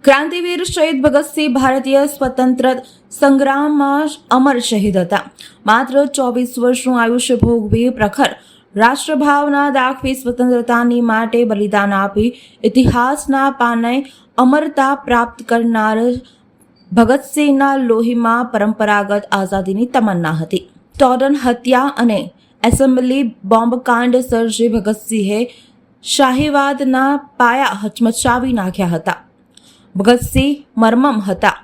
क्रांतिवीर शहीद भगतसिंह भारतीय स्वतंत्र संग्रामમાં અમર શહીદ હતા। માત્ર 24 વર્ષનું આયુષ્ય ભોગવી પ્રખર રાષ્ટ્રભાવના દાખવી સ્વતંત્રતાની માટે બલિદાન આપી ઇતિહાસના પાને અમરતા પ્રાપ્ત કરનાર ભગતસિંહના લોહીમાં પરંપરાગત આઝાદીની તમન્ના હતી। ટોડન હત્યા અને એસેમ્બલી બોમ્બકાંડ સર્જી ભગતસિંહે શાહીવાદના પાયા હચમચાવી નાખ્યા હતા। ભગતસિંહ મરમમ હતા,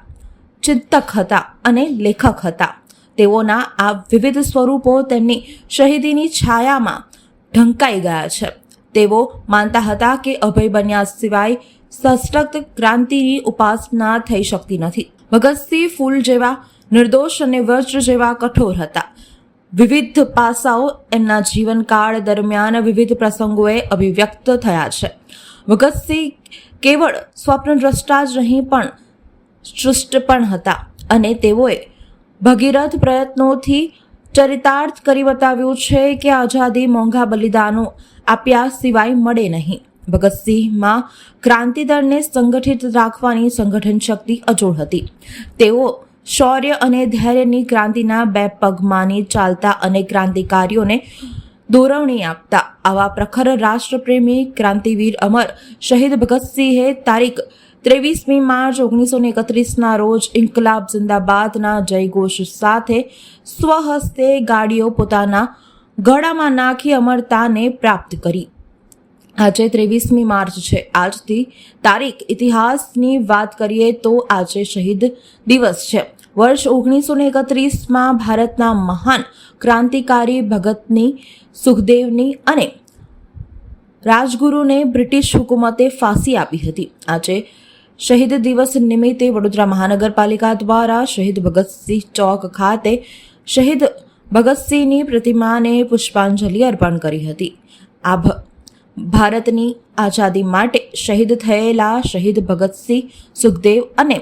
ચિંતક હતા અને લેખક હતા। તેઓના આ વિવિધ સ્વરૂપો તેમની શહીદીની છાયામાં ઢંકાઈ ગયા છે। તેઓ માનતા હતા કે અભય બન્યા સિવાય સશક્ત ક્રાંતિની ઉપાસના થઈ શકતી નથી। ભગતસિંહ ફૂલ જેવા નિર્દોષ અને વજ્ર જેવા કઠોર હતા। વિવિધ પાસાઓ એમના જીવનકાળ દરમિયાન વિવિધ પ્રસંગોએ અભિવ્યક્ત થયા છે। ભગતસિંહ કેવળ સ્વપ્નદ્રષ્ટા જ નહીં પણ સૃષ્ટ પણ હતા અને તેઓએ ભગીરથ પ્રયત્નોથી ચરિતાર્થ કરી બતાવ્યું છે કે આઝાદી મોંઘા બલિદાનો આપ્યા સિવાય મળે નહીં। ભગતસિંહમાં ક્રાંતિદળને સંગઠિત રાખવાની સંગઠન શક્તિ અજોડ હતી। તેઓ શૌર્ય અને ધૈર્યની ક્રાંતિના બે પગ માની ચાલતા અને ક્રાંતિકારીઓને દોરવણી આપતા। આવા પ્રખર રાષ્ટ્રપ્રેમી ક્રાંતિવીર અમર શહીદ ભગતસિંહે તારીખ 23 માર્ચ 1931ના રોજ ઇન્કલાબ જિંદાબાદના જયઘોષ સાથે સ્વહસ્તે ગાડીઓ પોતાના ગળામાં નાખી અમરતાને પ્રાપ્ત કરી। આજે 23 માર્ચ છે। આજથી તારીખ ઇતિહાસની વાત કરીએ તો આજે શહીદ દિવસ છે। વર્ષ 1931માં ભારતના મહાન ક્રાંતિકારી ભગતની, સુખદેવની અને રાજગુરુને બ્રિટિશ હુકુમતે ફાંસી આપી હતી। આજે શહીદ દિવસ નિમિત્તે વડોદરા મહાનગરપાલિકા દ્વારા શહીદ ભગતસિંહ ચોક ખાતે શહીદ ભગતસિંહની પ્રતિમાને પુષ્પાંજલિ અર્પણ કરી હતી। આ ભારતની આઝાદી માટે શહીદ થયેલા શહીદ ભગતસિંહ, સુખદેવ અને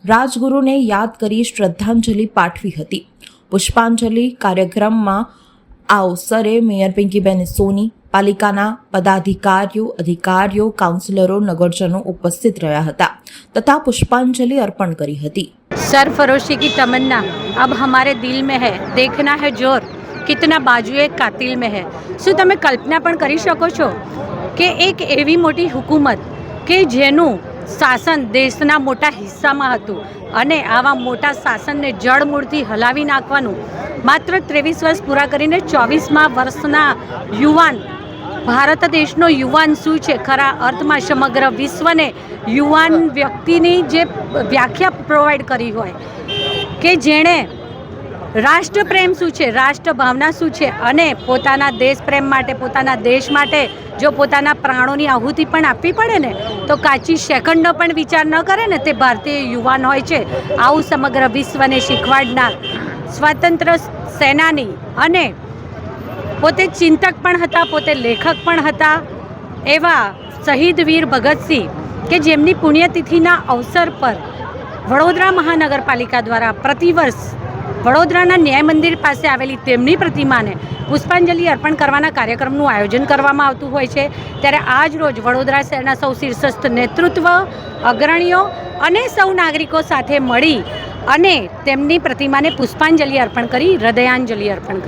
રાજગુરુને યાદ કરી શ્રદ્ધાંજલિ પાઠવી હતી। પુષ્પાંજલિ કાર્યક્રમમાં આ અવસરે મેયર પિંકીબેન સોની, પાલિકાના પદાધિકારીઓ, અધિકારીઓ, કાઉન્સિલરો, નગરજનો ઉપસ્થિત રહ્યા હતા તથા પુષ્પાંજલિ અર્પણ કરી હતી। सरफरोशी की तमन्ना अब हमारे दिल में है, देखना है जोर कितना बाजुए कातिल में है। શું તમે કલ્પના પણ કરી શકો છો કે એક એવી મોટી હુકુમત કે જેનું શાસન દેશના મોટા હિસ્સામાં હતું અને આવા મોટા શાસનને જડમૂળથી હલાવી નાખવાનું માત્ર 23 વર્ષ પૂરા કરીને 24મા વર્ષના યુવાન, ભારત દેશનો યુવાન શું છે ખરા અર્થમાં સમગ્ર વિશ્વને યુવાન વ્યક્તિની જે વ્યાખ્યા પ્રોવાઈડ કરી હોય કે જેણે રાષ્ટ્રપ્રેમ શું છે, રાષ્ટ્રભાવના શું છે અને પોતાના દેશપ્રેમ માટે, પોતાના દેશ માટે જો પોતાના પ્રાણોની આહુતિ પણ આપવી પડે ને તો કાચી સેકન્ડનો પણ વિચાર ન કરે ને તે ભારતીય યુવાન હોય છે। આવું સમગ્ર વિશ્વને શીખવાડનાર સ્વાતંત્ર્ય સેનાની અને પોતે ચિંતક પણ હતા, પોતે લેખક પણ હતા એવા શહીદ વીર ભગતસિંહ કે જેમની પુણ્યતિથિના અવસર પર વડોદરા મહાનગરપાલિકા દ્વારા પ્રતિવર્ષ વડોદરાના ન્યાય મંદિર પાસે આવેલી તેમની પ્રતિમાને પુષ્પાંજલિ અર્પણ કરવાના કાર્યક્રમનું આયોજન કરવામાં આવતું હોય છે। ત્યારે આજ રોજ વડોદરા શહેરના સૌ શીર્ષસ્થ નેતૃત્વ, અગ્રણીઓ અને સૌ નાગરિકો સાથે મળી અને તેમની પ્રતિમાને પુષ્પાંજલિ અર્પણ કરી, હૃદયાંજલિ અર્પણ કરી।